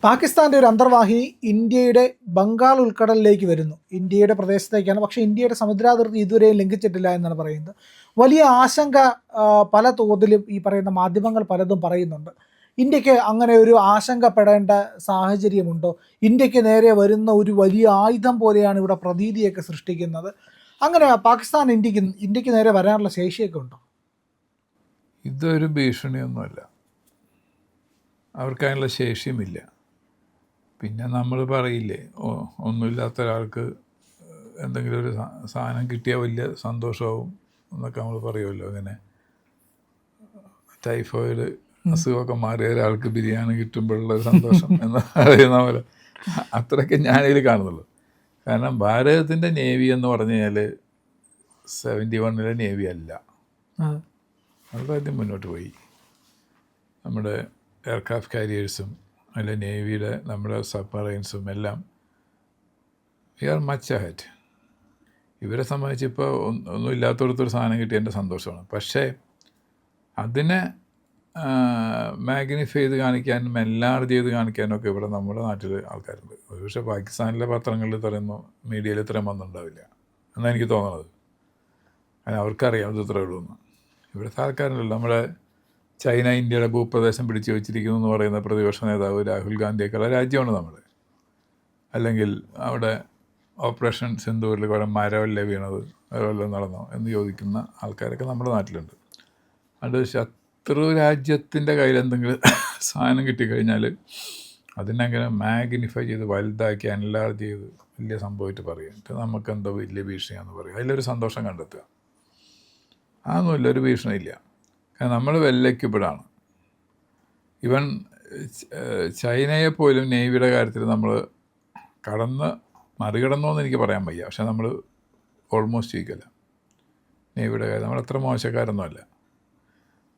പാകിസ്ഥാൻ്റെ ഒരു അന്തർവാഹിനി ഇന്ത്യയുടെ ബംഗാൾ ഉൾക്കടലിലേക്ക് വരുന്നു. ഇന്ത്യയുടെ പ്രദേശത്തേക്കാണ്, പക്ഷേ ഇന്ത്യയുടെ സമുദ്രാതിർത്തി ഇതുവരെയും ലംഘിച്ചിട്ടില്ല എന്നാണ് പറയുന്നത്. വലിയ ആശങ്ക പല തോതിലും ഈ പറയുന്ന മാധ്യമങ്ങൾ പലതും പറയുന്നുണ്ട്. ഇന്ത്യക്ക് അങ്ങനെ ഒരു ആശങ്കപ്പെടേണ്ട സാഹചര്യമുണ്ടോ? ഇന്ത്യക്ക് നേരെ വരുന്ന ഒരു വലിയ ആയുധം പോലെയാണ് ഇവിടെ പ്രതീതിയൊക്കെ സൃഷ്ടിക്കുന്നത്. അങ്ങനെ പാകിസ്ഥാൻ ഇന്ത്യക്ക് നേരെ വരാനുള്ള ശേഷിയൊക്കെ ഉണ്ടോ? ഇതൊരു ഭീഷണിയൊന്നുമല്ല, അവർക്കതിനുള്ള ശേഷിയുമില്ല. പിന്നെ നമ്മൾ പറയില്ലേ, ഒന്നുമില്ലാത്ത ഒരാൾക്ക് എന്തെങ്കിലും ഒരു സാധനം കിട്ടിയാൽ വലിയ സന്തോഷമാവും എന്നൊക്കെ നമ്മൾ പറയുമല്ലോ. അങ്ങനെ ടൈഫോയിഡ് അസുഖമൊക്കെ മാറിയ ഒരാൾക്ക് ബിരിയാണി കിട്ടുമ്പോഴുള്ള സന്തോഷം എന്ന് പറയുന്ന പോലെ അത്രയ്ക്ക് ഞാനിതിൽ കാണുന്നുള്ളൂ. കാരണം ഭാരതത്തിൻ്റെ നേവി എന്ന് പറഞ്ഞു കഴിഞ്ഞാൽ 71 നേവി അല്ല, വളരെയധികം മുന്നോട്ട് പോയി. നമ്മുടെ എയർക്രാഫ്റ്റ് കാരിയേഴ്സും അതിലെ നേവിയുടെ നമ്മുടെ സബ്മറൈൻസും എല്ലാം വി ആർ മച്ച് അഹെഡ്. ഇവരെ സംബന്ധിച്ച് ഇപ്പോൾ ഒന്നും ഇല്ലാത്തടത്തൊരു സാധനം കിട്ടിയതിൻ്റെ സന്തോഷമാണ്. പക്ഷേ അതിനെ മാഗ്നിഫൈ ചെയ്ത് കാണിക്കാനും എല്ലാവരും ചെയ്ത് കാണിക്കാനും ഒക്കെ ഇവിടെ നമ്മുടെ നാട്ടിൽ ആൾക്കാരുണ്ട്. ഒരുപക്ഷെ പാകിസ്ഥാനിലെ പത്രങ്ങളിൽ ഇത്രയൊന്നു മീഡിയയിൽ ഇത്രയും വന്നിട്ടുണ്ടാവില്ല എന്നാണ് എനിക്ക് തോന്നുന്നത്. കാരണം അവർക്കറിയാം ഇത് ഇത്രയേ ഉള്ളൂ എന്ന്. ഇവിടുത്തെ ആൾക്കാരുണ്ടല്ലോ, നമ്മുടെ ചൈന ഇന്ത്യയുടെ ഭൂപ്രദേശം പിടിച്ചു വച്ചിരിക്കുന്നു എന്ന് പറയുന്ന പ്രതിപക്ഷ നേതാവ് രാഹുൽ ഗാന്ധിയൊക്കെയുള്ള രാജ്യമാണ് നമ്മൾ. അല്ലെങ്കിൽ അവിടെ ഓപ്പറേഷൻ സിന്ദൂരിൽ കുറേ മരമല്ലേ വീണത്, മരമല്ലേ നടന്നോ എന്ന് ചോദിക്കുന്ന ആൾക്കാരൊക്കെ നമ്മുടെ നാട്ടിലുണ്ട്. അത് ശത്രു രാജ്യത്തിൻ്റെ കയ്യിൽ എന്തെങ്കിലും സാധനം കിട്ടിക്കഴിഞ്ഞാൽ അതിനങ്ങനെ മാഗ്നിഫൈ ചെയ്ത് വലുതാക്കി എൻലാർജ് ചെയ്ത് വലിയ സംഭവമായിട്ട് പറയും. നമുക്കെന്തോ വലിയ ഭീഷണിയാണെന്ന് പറയും, അതിലൊരു സന്തോഷം കണ്ടെത്തുക. അതൊന്നുമില്ല, ഒരു ഭീഷണിയില്ല. കാരണം നമ്മൾ വെല്ലയ്ക്കപ്പെടാണ്. ഇവൻ ചൈനയെ പോലും നേവിയുടെ കാര്യത്തിൽ നമ്മൾ മറികടന്നോന്ന് എനിക്ക് പറയാൻ വയ്യ. പക്ഷെ നമ്മൾ ഓൾമോസ്റ്റ് ചെയ്യിക്കല്ല നേവിയുടെ കാര്യം. നമ്മളത്ര മോശക്കാരൊന്നുമല്ല.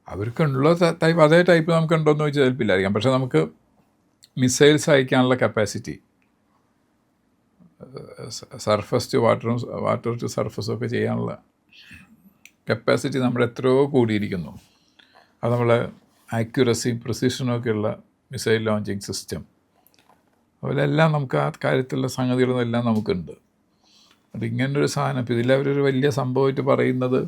അവർക്കുള്ള ടൈപ്പ് അതേ ടൈപ്പ് നമുക്കുണ്ടോയെന്ന് ചോദിച്ചാൽ ചിലപ്പില്ലായിരിക്കാം. പക്ഷെ നമുക്ക് മിസൈൽസ് അയക്കാനുള്ള capacity, surface to water to സർഫസൊക്കെ ചെയ്യാനുള്ള കപ്പാസിറ്റി നമ്മുടെ എത്രയോ കൂടിയിരിക്കുന്നു. അത് നമ്മളെ ആക്യുറസിയും പ്രിസിഷനൊക്കെയുള്ള മിസൈൽ ലോഞ്ചിങ് സിസ്റ്റം, അതുപോലെല്ലാം നമുക്ക് ആ കാര്യത്തിലുള്ള സംഗതികളെല്ലാം നമുക്കുണ്ട്. അത് ഇങ്ങനൊരു സാധനം ഇപ്പോൾ ഇതിലവരൊരു വലിയ സംഭവമായിട്ട് പറയുന്നത്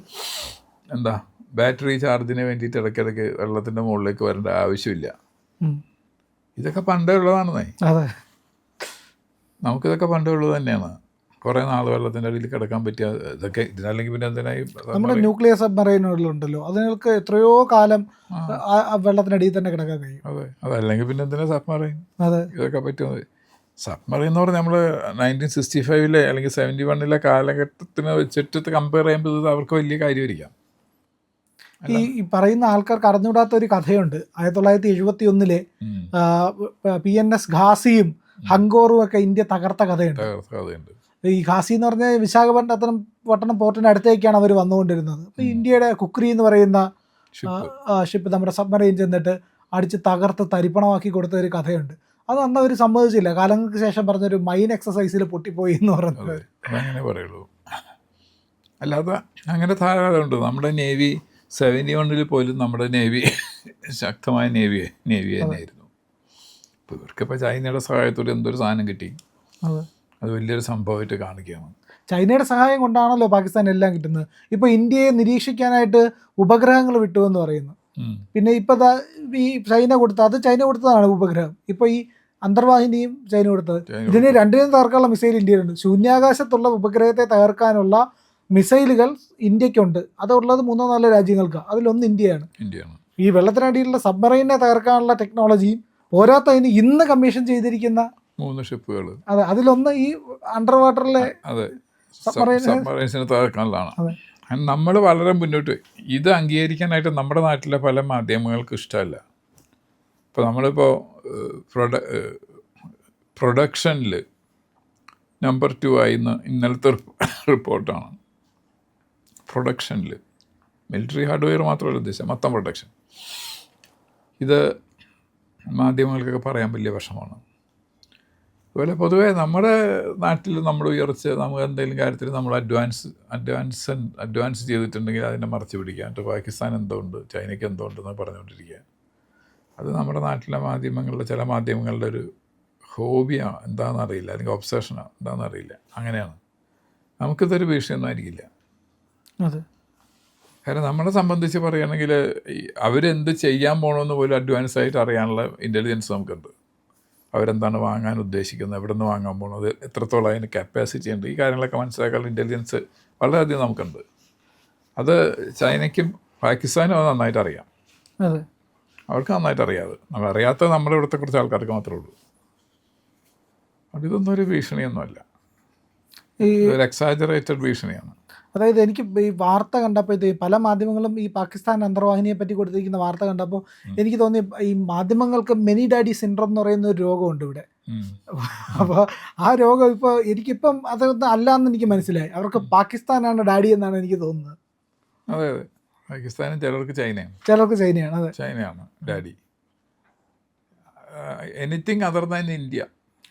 എന്താ, ബാറ്ററി ചാർജിന് വേണ്ടിയിട്ട് ഇടയ്ക്കിടയ്ക്ക് വെള്ളത്തിൻ്റെ മുകളിലേക്ക് വരേണ്ട ആവശ്യമില്ല. ഇതൊക്കെ പണ്ടേ ഉള്ളതാണെന്നേ. നമുക്കിതൊക്കെ പണ്ടേ ഉള്ളത് തന്നെയാണ്. കുറേ നാൾ വെള്ളത്തിൻ്റെ അടിയിൽ കിടക്കാൻ പറ്റിയ ഇതൊക്കെ ഇതിനല്ലെങ്കിൽ പിന്നെ എന്തിനായി നമ്മുടെ ന്യൂക്ലിയർ സബ്മറൈനുകളിലുണ്ടല്ലോ, അതുങ്ങൾക്ക് എത്രയോ കാലം വെള്ളത്തിനടിയിൽ തന്നെ കിടക്കാൻ കഴിയും. അതെ, അതല്ലെങ്കിൽ പിന്നെ എന്തിനാ സബ്മറൈൻ? അതെ, ഇതൊക്കെ പറ്റുന്നത്. സബ്മറൈൻ എന്ന് പറഞ്ഞാൽ നമ്മൾ 1965 അല്ലെങ്കിൽ 71 കാലഘട്ടത്തിന് വെച്ചിട്ട് കമ്പയർ ചെയ്യുമ്പോൾ ഇത് അവർക്ക് വലിയ കാര്യമായിരിക്കാം. ഈ പറയുന്ന ആൾക്കാർക്ക് അറിഞ്ഞുകൂടാത്ത ഒരു കഥയുണ്ട്. 1971 PNS ഘാസിയും ഹങ്കോറും ഒക്കെ ഇന്ത്യ തകർത്ത കഥയുണ്ട്. ഈ ഘാസി എന്ന് പറഞ്ഞാൽ വിശാഖപട്ടണം പോർട്ടിന് അടുത്തേക്കാണ് അവർ വന്നുകൊണ്ടിരുന്നത്. അപ്പോൾ ഇന്ത്യയുടെ കുക്രി എന്ന് പറയുന്ന ഷിപ്പ് നമ്മുടെ സബ്മറൈൻ ചെന്നിട്ട് അടിച്ച് തകർത്ത് തരിപ്പണമാക്കി കൊടുത്ത ഒരു കഥയുണ്ട്. അത് അന്ന് അവർ സമ്മതിച്ചില്ല. കാലങ്ങൾക്ക് ശേഷം പറഞ്ഞൊരു മൈൻ എക്സസൈസിൽ പൊട്ടിപ്പോയി എന്ന് പറഞ്ഞത്. അങ്ങനെ പറയുള്ളൂ. അല്ലാതെ അങ്ങനെ ധാരാളമുണ്ട്. നമ്മുടെ നേവി 71 പോലും നമ്മുടെ നേവി ശക്തമായ നേവി തന്നെയായിരുന്നു. ഇപ്പോൾ ഇവർക്കിപ്പോൾ ചൈനയുടെ സഹായത്തോടെ എന്തൊരു സാധനം കിട്ടി, അത് വലിയൊരു സംഭവമായിട്ട് കാണിക്കുകയാണ്. ചൈനയുടെ സഹായം കൊണ്ടാണല്ലോ പാകിസ്ഥാൻ എല്ലാം കിട്ടുന്നത്. ഇപ്പോൾ ഇന്ത്യയെ നിരീക്ഷിക്കാനായിട്ട് ഉപഗ്രഹങ്ങൾ വിട്ടുവെന്ന് പറയുന്നു. പിന്നെ ഇപ്പോൾ ഈ ചൈന കൊടുത്തതാണ് ഉപഗ്രഹം. ഇപ്പോൾ ഈ അന്തർവാഹിനിയും ചൈന കൊടുത്തത്. ഇതിന് രണ്ടിനും തകർക്കാനുള്ള മിസൈൽ ഇന്ത്യയിലുണ്ട്. ശൂന്യാകാശത്തുള്ള ഉപഗ്രഹത്തെ തകർക്കാനുള്ള മിസൈലുകൾ ഇന്ത്യക്കുണ്ട്. അതുള്ളത് 3-4 രാജ്യങ്ങൾക്കാണ്. അതിലൊന്ന് ഇന്ത്യയാണ്. ഈ വെള്ളത്തിനടിയിലുള്ള സബ്മറൈനെ തകർക്കാനുള്ള ടെക്നോളജിയും പോരാത്തതിന് ഇന്ന് കമ്മീഷൻ ചെയ്തിരിക്കുന്ന 3 ഷിപ്പുകൾ, അതെ, അതിലൊന്ന് ഈ അണ്ടർ വാട്ടറിലെ സബ്മറൈൻസിനെ തകർക്കാനുള്ളതാണ്. നമ്മൾ വളരെ മുന്നോട്ട് ഇത് അംഗീകരിക്കാനായിട്ട് നമ്മുടെ നാട്ടിലെ പല മാധ്യമങ്ങൾക്കും ഇഷ്ടമല്ല. ഇപ്പോൾ നമ്മളിപ്പോൾ പ്രൊഡക്ഷനിൽ നമ്പർ 2 ആയിന്ന് ഇന്നലത്തെ റിപ്പോർട്ടാണ്. പ്രൊഡക്ഷനിൽ മിലിറ്ററി ഹാർഡ്വെയർ മാത്രമല്ല ഉദ്ദേശം, മൊത്തം പ്രൊഡക്ഷൻ. ഇത് മാധ്യമങ്ങൾക്കൊക്കെ പറയാൻ വലിയ വിഷമമാണ്. അതുപോലെ പൊതുവേ നമ്മുടെ നാട്ടിൽ നമ്മൾ ഉയർച്ച, നമുക്ക് എന്തെങ്കിലും കാര്യത്തിൽ നമ്മൾ അഡ്വാൻസ് ചെയ്തിട്ടുണ്ടെങ്കിൽ അതിനെ മറച്ചു പിടിക്കുക. എന്നിട്ട് പാകിസ്ഥാൻ എന്തുകൊണ്ട്, ചൈനയ്ക്ക് എന്തുകൊണ്ടെന്ന് പറഞ്ഞുകൊണ്ടിരിക്കുക. അത് നമ്മുടെ നാട്ടിലെ മാധ്യമങ്ങളുടെ ചില മാധ്യമങ്ങളുടെ ഒരു ഹോബിയാ എന്താണെന്നറിയില്ല, അല്ലെങ്കിൽ ഒബ്സഷനോ എന്താണെന്നറിയില്ല, അങ്ങനെയാണ്. നമുക്കിതൊരു ഭീഷണിയൊന്നും ആയിരിക്കില്ല. അതെ. കാരണം നമ്മളെ സംബന്ധിച്ച് പറയുകയാണെങ്കിൽ അവരെന്ത് ചെയ്യാൻ പോകണമെന്ന് പോലും അഡ്വാൻസ് ആയിട്ട് അറിയാനുള്ള ഇൻ്റലിജൻസ് നമുക്കുണ്ട്. അവരെന്താണ് വാങ്ങാൻ ഉദ്ദേശിക്കുന്നത്, എവിടെ നിന്ന് വാങ്ങാൻ പോകുന്നത്, എത്രത്തോളം അതിന് കപ്പാസിറ്റി ഉണ്ട്, ഈ കാര്യങ്ങളൊക്കെ മനസ്സിലാക്കാനുള്ള ഇൻ്റലിജൻസ് വളരെയധികം നമുക്കുണ്ട്. അത് ചൈനയ്ക്കും പാകിസ്ഥാനും അത് നന്നായിട്ട് അറിയാം. അതെ. അവർക്ക് നന്നായിട്ട് അറിയാതെ, അറിയാത്ത നമ്മുടെ ഇവിടുത്തെ കുറച്ച് ആൾക്കാർക്ക് മാത്രമേ ഉള്ളൂ. അപ്പോൾ ഇതൊന്നും ഒരു ഭീഷണിയൊന്നുമല്ല, ഇതൊരു എക്സാജറേറ്റഡ് ഭീഷണിയാണ്. അതായത് എനിക്ക് ഈ വാർത്ത കണ്ടപ്പോൾ ഇത് പല മാധ്യമങ്ങളും ഈ പാകിസ്ഥാൻ അന്തർവാഹിനിയെ പറ്റി കൊടുത്തിരിക്കുന്ന വാർത്ത കണ്ടപ്പോൾ എനിക്ക് തോന്നി ഈ മാധ്യമങ്ങൾക്ക് മെനി ഡാഡി സിൻഡ്രോം എന്ന് പറയുന്ന ഒരു രോഗമുണ്ട് ഇവിടെ. അപ്പോൾ ആ രോഗം ഇപ്പോൾ എനിക്കിപ്പം അതൊന്നും അല്ലാന്ന് എനിക്ക് മനസ്സിലായി. അവർക്ക് പാകിസ്ഥാനാണ് ഡാഡി എന്നാണ് എനിക്ക് തോന്നുന്നത്. അതെ അതെ, പാകിസ്ഥാനും ചിലർക്ക് ചൈനയാണ്. ചിലർക്ക് ചൈനയാണ്. അതെ, ചൈനയാണ് daddy. Anything other than India,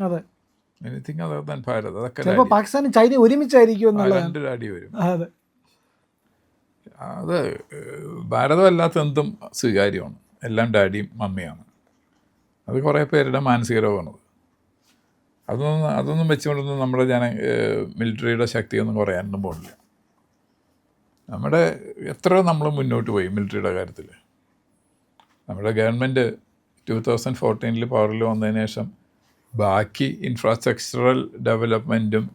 അതെ, എനിത്തിങ് അതർ ദാൻ ഭാരത്, അതൊക്കെ ചിലപ്പോൾ പാകിസ്ഥാനും ചൈന ഒരുമിച്ചായിരിക്കും എന്നുള്ളത്. രണ്ട് ഡാഡി വരും. അതെ, അത് ഭാരതം അല്ലാത്ത എന്തും സ്വീകാര്യമാണ്, എല്ലാം ഡാഡിയും മമ്മിയാണ്. അത് കുറേ പേരുടെ മാനസിക രോഗമാണത്. അതൊന്നും വെച്ചുകൊണ്ടൊന്നും നമ്മുടെ മിലിറ്ററിയുടെ ശക്തിയൊന്നും കുറയാനൊന്നും പോകുന്നില്ല. നമ്മുടെ എത്ര നമ്മൾ മുന്നോട്ട് പോയി മിലിറ്ററിയുടെ കാര്യത്തിൽ. നമ്മുടെ ഗവൺമെൻറ് 2014 പവറിൽ വന്നതിന് ശേഷം ബാക്കി ഇൻഫ്രാസ്ട്രക്ചറൽ ഡെവലപ്മെൻറ്റും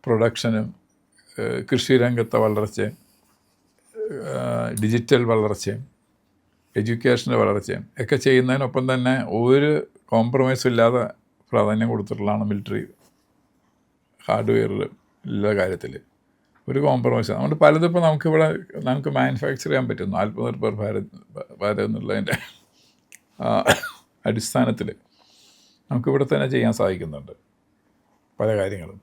പ്രൊഡക്ഷനും കൃഷി രംഗത്തെ വളർച്ചയും ഡിജിറ്റൽ വളർച്ചയും എഡ്യൂക്കേഷൻ്റെ വളർച്ചയും ഒക്കെ ചെയ്യുന്നതിനൊപ്പം തന്നെ ഒരു കോംപ്രമൈസും ഇല്ലാതെ പ്രാധാന്യം കൊടുത്തിട്ടുള്ളതാണ് മിലിറ്ററി ഹാർഡ്വെയറിൽ ഉള്ള കാര്യത്തിൽ. ഒരു കോംപ്രമൈസ് അതുകൊണ്ട് പലതും ഇപ്പോൾ നമുക്ക് മാനുഫാക്ചർ ചെയ്യാൻ പറ്റുന്നു. ആത്മനിർഭർ ഭാരത് എന്നുള്ളതിൻ്റെ അടിസ്ഥാനത്തിൽ നമുക്കിവിടെ തന്നെ ചെയ്യാൻ സാധിക്കുന്നുണ്ട് പല കാര്യങ്ങളും.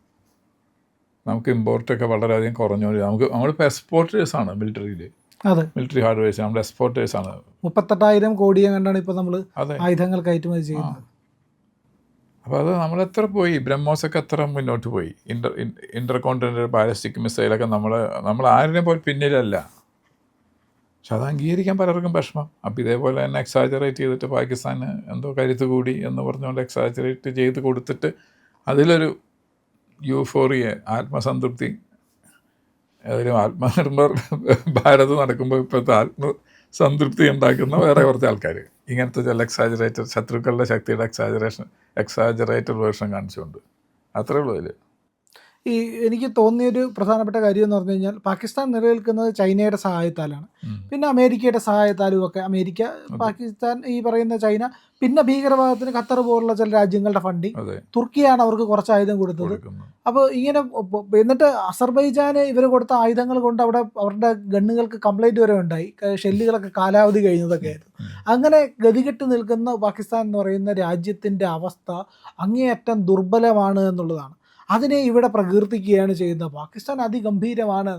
നമുക്ക് ഇമ്പോർട്ടൊക്കെ വളരെയധികം കുറഞ്ഞുകൊണ്ട് നമ്മളിപ്പോൾ എക്സ്പോർട്ടേഴ്സാണ് മിലിറ്ററിയിൽ. അതെ, മിലിറ്ററി ഹാർഡ്വെയർസ് നമ്മൾ എക്സ്പോർട്ടേഴ്സാണ്. 38,000 കോടിയെ കണ്ടാണ് ഇപ്പോൾ നമ്മൾ ആയുധങ്ങൾ കയറ്റുമതി ചെയ്യുന്നത്. അപ്പോൾ അത് നമ്മളെത്ര പോയി, ബ്രഹ്മോസൊക്കെ എത്ര മുന്നോട്ട് പോയി. ഇൻ്റർ കോണ്ടിനെൻ്റൽ ബാലിസ്റ്റിക് മിസൈലൊക്കെ നമ്മൾ ആരുടെയും പോലെ പിന്നിലല്ല. പക്ഷെ അത് അംഗീകരിക്കാൻ പലർക്കും വിഷമം. അപ്പോൾ ഇതേപോലെ തന്നെ എക്സാജറേറ്റ് ചെയ്തിട്ട് പാകിസ്ഥാന് എന്തോ കരുത്ത് കൂടി എന്ന് പറഞ്ഞുകൊണ്ട് എക്സാജറേറ്റ് ചെയ്ത് കൊടുത്തിട്ട് അതിലൊരു യൂഫോറിയ, ആത്മസംതൃപ്തി, ഏതായാലും ആത്മനിർഭർ ഭാരത് നടക്കുമ്പോൾ ഇപ്പോഴത്തെ ആത്മസംതൃപ്തി ഉണ്ടാക്കുന്ന വേറെ കുറച്ച് ആൾക്കാർ ഇങ്ങനത്തെ ചില ശത്രുക്കളുടെ ശക്തിയുടെ എക്സാജറേറ്റഡ് വേർഷൻ കാണിച്ചുകൊണ്ട്, അത്രേ ഉള്ളൂ അതിൽ. എനിക്ക് തോന്നിയൊരു പ്രധാനപ്പെട്ട കാര്യം എന്ന് പറഞ്ഞു കഴിഞ്ഞാൽ പാകിസ്ഥാൻ നിലനിൽക്കുന്നത് ചൈനയുടെ സഹായത്താലാണ്, പിന്നെ അമേരിക്കയുടെ സഹായത്താലും ഒക്കെ. അമേരിക്ക, പാകിസ്ഥാൻ, ഈ പറയുന്ന ചൈന, പിന്നെ ഭീകരവാദത്തിന് ഖത്തർ പോലുള്ള ചില രാജ്യങ്ങളുടെ ഫണ്ടിങ്, തുർക്കിയാണ് അവർക്ക് കുറച്ച് ആയുധം കൊടുത്തത്. അപ്പോൾ ഇങ്ങനെ എന്നിട്ട് അസർബൈജാന് ഇവർ കൊടുത്ത ആയുധങ്ങൾ കൊണ്ട് അവിടെ അവരുടെ ഗണ്ണുകൾക്ക് കംപ്ലൈൻറ്റ് വരെ ഉണ്ടായി, ഷെല്ലുകളൊക്കെ കാലാവധി കഴിഞ്ഞതൊക്കെ ആയിരുന്നു. അങ്ങനെ ഗതികെട്ട് നിൽക്കുന്ന പാകിസ്ഥാൻ എന്ന് പറയുന്ന രാജ്യത്തിൻ്റെ അവസ്ഥ അങ്ങേയറ്റം ദുർബലമാണ് എന്നുള്ളതാണ്. അതിനെ ഇവിടെ പ്രകീർത്തിക്കുകയാണ് ചെയ്യുന്നത്. പാകിസ്ഥാൻ അതിഗംഭീരമാണ്.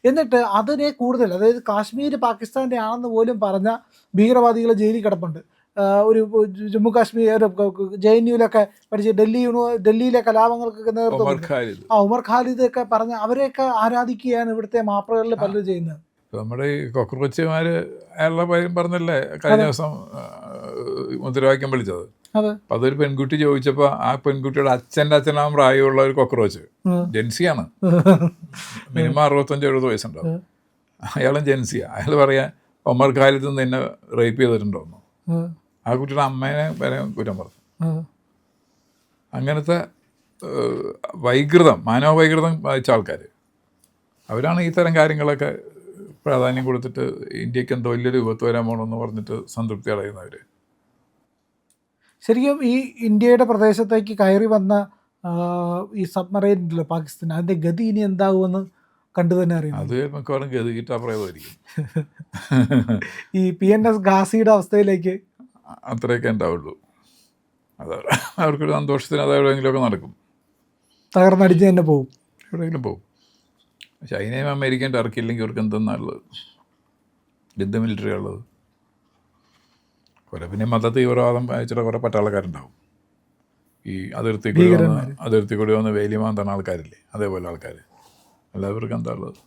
എന്നിട്ട് അതിനെ കൂടുതൽ, അതായത് കാശ്മീർ പാകിസ്ഥാൻ്റെ ആണെന്ന് പോലും പറഞ്ഞ ഭീകരവാദികൾ ജയിലിൽ കിടപ്പുണ്ട്. ഒരു ജമ്മു കാശ്മീർ, JNUവിലൊക്കെ പഠിച്ച് ഡൽഹിയിലെ കലാപങ്ങൾക്കൊക്കെ നേതൃത്വം ഉമർ ഖാലിദ് ഒക്കെ പറഞ്ഞ് അവരെയൊക്കെ ആരാധിക്കുകയാണ് ഇവിടുത്തെ മാപ്രകളിൽ പലരും ചെയ്യുന്നത്. നമ്മുടെ ഈ കോക്രോച്ചുമാർ അയാളുടെ പേരും പറഞ്ഞല്ലേ കഴിഞ്ഞ ദിവസം മുദ്രാവാക്യം വിളിച്ചത്. അപ്പം അതൊരു പെൺകുട്ടി ചോദിച്ചപ്പോൾ ആ പെൺകുട്ടിയുടെ അച്ഛനാകും പ്രായമുള്ള ഒരു കോക്രോച്ച്, ജെൻസിയാണ്, മിനിമം 65-70 വയസ്സുണ്ടാവും. അയാളും ജെൻസിയാണ്. അയാൾ പറയാൻ ഉമർ ഖാലിദ് നിന്നെ റേപ്പ് ചെയ്തിട്ടുണ്ടോന്നു. ആ കുട്ടിയുടെ അമ്മേനെ വരെ കുറ്റം പറഞ്ഞു. അങ്ങനത്തെ മാനവവൈകൃതം വായിച്ച ആൾക്കാർ അവരാണ് ഈ തരം കാര്യങ്ങളൊക്കെ പ്രാധാന്യം കൊടുത്തിട്ട് ഇന്ത്യക്ക് എന്തോ വലിയൊരു വിപത്ത് വരാൻ പോകണമെന്ന് പറഞ്ഞിട്ട് സംതൃപ്തി അടയുന്നവർ. ശരിക്കും ഈ ഇന്ത്യയുടെ പ്രദേശത്തേക്ക് കയറി വന്ന ഈ സബ്മറൈൻ ഉണ്ടല്ലോ പാകിസ്ഥാൻ, അതിൻ്റെ ഗതി ഇനി എന്താകുമെന്ന് കണ്ടു തന്നെ അറിയാം. അത് മിക്കവാറും ഗതി കിട്ടാപ്രയമായിരിക്കും. ഈ PNS ഗാസിയുടെ അവസ്ഥയിലേക്ക് അത്രയൊക്കെ ഉണ്ടാവുള്ളൂ. അത് അവർക്കൊരു സന്തോഷത്തിന് അത് എവിടെയെങ്കിലുമൊക്കെ നടക്കും, തകർന്നടിച്ച് തന്നെ പോകും, എവിടെയെങ്കിലും പോകും. ചൈനയും അമേരിക്കയും ടർക്കി ഇല്ലെങ്കിൽ അവർക്ക് എന്തെന്നുള്ളത് യുദ്ധ മിലിറ്ററി ഉള്ളത്. കുറേ മത തീവ്രവാദം അയച്ചിട്ട് കുറേ പട്ടാളക്കാരുണ്ടാവും. ഈ അതിർത്തി കൂടി വന്ന് വേലിമാന്താണ് ആൾക്കാരില്ലേ, അതേപോലെ ആൾക്കാർ. എല്ലാവർക്കും എന്താ ഉള്ളത്?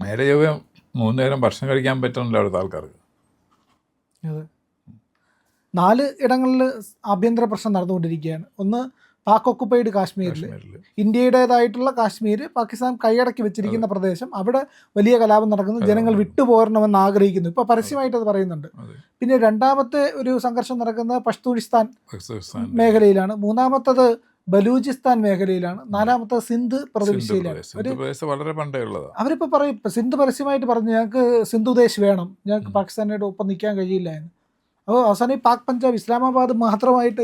നേരെ ചൊവ്വേ 3 നേരം ഭക്ഷണം കഴിക്കാൻ പറ്റണില്ല അവിടുത്തെ ആൾക്കാർക്ക്. അതെ, 4 ഇടങ്ങളിൽ ആഭ്യന്തര പ്രശ്നം നടന്നുകൊണ്ടിരിക്കുകയാണ്. ഒന്ന് പാക് ഒക്കുപ്പൈഡ് കാശ്മീരിൽ, ഇന്ത്യയുടേതായിട്ടുള്ള കാശ്മീർ പാകിസ്ഥാൻ കൈയടക്കി വെച്ചിരിക്കുന്ന പ്രദേശം, അവിടെ വലിയ കലാപം നടക്കുന്നു, ജനങ്ങൾ വിട്ടുപോരണമെന്ന് ആഗ്രഹിക്കുന്നു. ഇപ്പോൾ പരസ്യമായിട്ട് അത് പറയുന്നുണ്ട്. പിന്നെ രണ്ടാമത്തെ ഒരു സംഘർഷം നടക്കുന്നത് പഷ്തൂണിസ്ഥാൻ മേഖലയിലാണ്, മൂന്നാമത്തത് ബലൂചിസ്ഥാൻ മേഖലയിലാണ്, നാലാമത്തത് സിന്ധ് പ്രവിശ്യയിലാണ്. അവരിപ്പോൾ പറയും, സിന്ധ് പരസ്യമായിട്ട് പറഞ്ഞു ഞങ്ങൾക്ക് സിന്ധുദേശ് വേണം, ഞങ്ങൾക്ക് പാകിസ്ഥാനോട് ഒപ്പം നിൽക്കാൻ കഴിയില്ല എന്ന്. അപ്പോൾ അവസാനം ഈ പാക് പഞ്ചാബ് ഇസ്ലാമാബാദ് മാത്രമായിട്ട്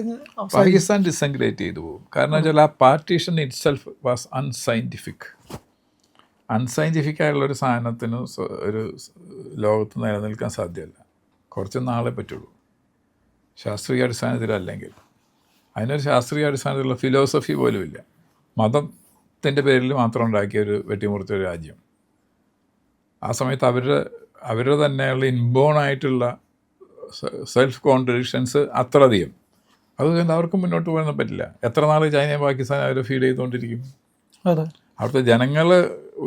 പാകിസ്ഥാൻ ഡിസംഗ്രേറ്റ് ചെയ്തു പോകും. കാരണം വെച്ചാൽ ആ partition it self was unscientific ആയിട്ടുള്ളൊരു സാധനത്തിന് ഒരു ലോകത്ത് നിലനിൽക്കാൻ സാധ്യമല്ല. കുറച്ച് നാളെ പറ്റുള്ളൂ ശാസ്ത്രീയ അടിസ്ഥാനത്തിലല്ലെങ്കിൽ. അതിനൊരു ശാസ്ത്രീയ അടിസ്ഥാനത്തിലുള്ള ഫിലോസഫി പോലും ഇല്ല. മതത്തിൻ്റെ പേരിൽ മാത്രം ഉണ്ടാക്കിയ ഒരു വെട്ടിമുറിച്ചൊരു രാജ്യം. ആ സമയത്ത് അവരുടെ തന്നെയുള്ള ഇൻബോണായിട്ടുള്ള സെൽഫ് കോൺട്രഡിക്ഷൻസ് അത്ര അധികം. അതുകൊണ്ട് അവർക്ക് മുന്നോട്ട് പോകാൻ പറ്റില്ല. എത്ര നാൾ ചൈനയും പാകിസ്ഥാനും അവർ ഫീഡ് ചെയ്തുകൊണ്ടിരിക്കും? അവിടുത്തെ ജനങ്ങൾ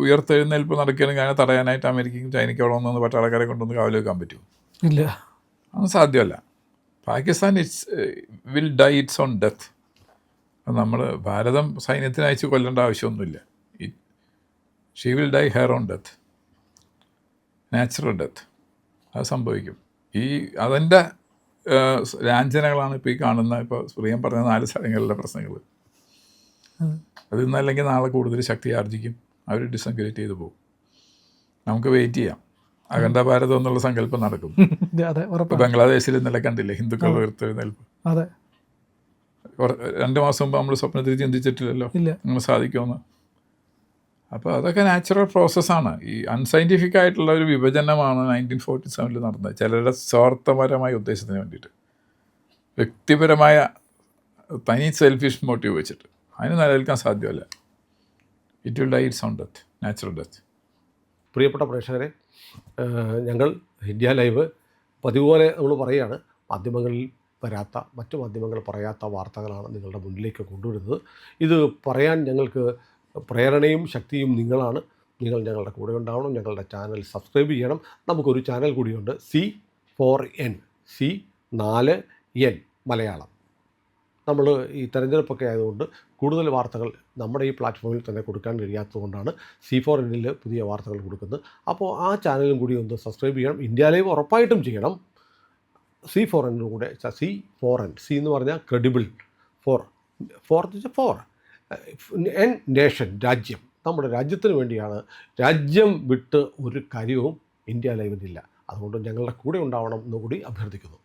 ഉയർത്തെഴുന്നേൽപ്പ് നടക്കുകയാണെങ്കിൽ അതിനെ തടയാനായിട്ട് അമേരിക്കയ്ക്കും ചൈനയ്ക്കും അവിടെ വന്നൊന്ന് പട്ടാളക്കാരെ കൊണ്ടൊന്ന് കാവൽ വെക്കാൻ പറ്റുമോ? ഇല്ല, അതൊന്നും സാധ്യമല്ല. Pakistan will die it's on death. നമ്മൾ ഭാരതം സൈന്യത്തിന് അയച്ച് കൊല്ലേണ്ട ആവശ്യമൊന്നുമില്ല. She will die hair on death, natural death. അത് സംഭവിക്കും. അതിൻ്റെ ലാഞ്ചനകളാണ് ഇപ്പോൾ ഈ കാണുന്ന, ഇപ്പോൾ പ്രിയം പറഞ്ഞ 4 സ്ഥലങ്ങളിലെ പ്രശ്നങ്ങൾ. അത് ഇന്നല്ലെങ്കിൽ നാളെ കൂടുതൽ ശക്തി ആർജിക്കും, അവർ ഡിസംഗ്രേറ്റ് ചെയ്തു പോകും. നമുക്ക് വെയിറ്റ് ചെയ്യാം. അഖണ്ഡ ഭാരതം എന്നുള്ള സങ്കല്പം നടക്കും. ബംഗ്ലാദേശിൽ ഇന്നലെ കണ്ടില്ലേ ഹിന്ദുക്കൾ ഉയർത്തെഴുന്നേൽപ്പ്? 2 മാസം മുമ്പ് നമ്മൾ സ്വപ്നത്തിൽ ചിന്തിച്ചിട്ടില്ലല്ലോ അങ്ങനെ സാധിക്കുമെന്ന്. അപ്പോൾ അതൊക്കെ നാച്ചുറൽ പ്രോസസ്സാണ്. ഈ അൺസയൻറ്റിഫിക് ആയിട്ടുള്ള ഒരു വിഭജനമാണ് 1947 നടന്നത്. ചിലരുടെ സ്വാർത്ഥപരമായ ഉദ്ദേശത്തിന് വേണ്ടിയിട്ട്, വ്യക്തിപരമായ തനി സെൽഫിഷ് മോട്ടീവ് വെച്ചിട്ട്. അതിന് നിലനിൽക്കാൻ സാധ്യമല്ല. It will die it's on death, natural death. പ്രിയപ്പെട്ട പ്രേക്ഷകരെ, ഞങ്ങൾ ഇന്ത്യ ലൈവ് പതിവ് പോലെ നമ്മൾ പറയുകയാണ്, മാധ്യമങ്ങളിൽ വരാത്ത, മറ്റു മാധ്യമങ്ങൾ പറയാത്ത വാർത്തകളാണ് നിങ്ങളുടെ മുന്നിലേക്ക് കൊണ്ടുവരുന്നത്. ഇത് പറയാൻ ഞങ്ങൾക്ക് പ്രേരണയും ശക്തിയും നിങ്ങളാണ്. നിങ്ങൾ ഞങ്ങളുടെ കൂടെ ഉണ്ടാവണം. ഞങ്ങളുടെ ചാനൽ സബ്സ്ക്രൈബ് ചെയ്യണം. നമുക്കൊരു ചാനൽ കൂടിയുണ്ട്, C4N, C4N മലയാളം. നമ്മൾ ഈ തെരഞ്ഞെടുപ്പൊക്കെ ആയതുകൊണ്ട് കൂടുതൽ വാർത്തകൾ നമ്മുടെ ഈ പ്ലാറ്റ്ഫോമിൽ തന്നെ കൊടുക്കാൻ കഴിയാത്തതുകൊണ്ടാണ് C4Nൽ പുതിയ വാർത്തകൾ കൊടുക്കുന്നത്. അപ്പോൾ ആ ചാനലും കൂടി ഒന്ന് സബ്സ്ക്രൈബ് ചെയ്യണം. ഇന്ത്യ ലൈവ് ഉറപ്പായിട്ടും ചെയ്യണം. C4N കൂടെ, C4N, C എന്ന് പറഞ്ഞാൽ ക്രെഡിബിൾ, ഫോർ എൻ നേഷൻ, രാജ്യം. നമ്മുടെ രാജ്യത്തിന് വേണ്ടിയാണ്. രാജ്യം വിട്ട് ഒരു കാര്യവും ഇന്ത്യ ലൈവിനില്ല. അതുകൊണ്ട് ഞങ്ങളുടെ കൂടെ ഉണ്ടാവണം എന്നുകൂടി അഭ്യർത്ഥിക്കുന്നു.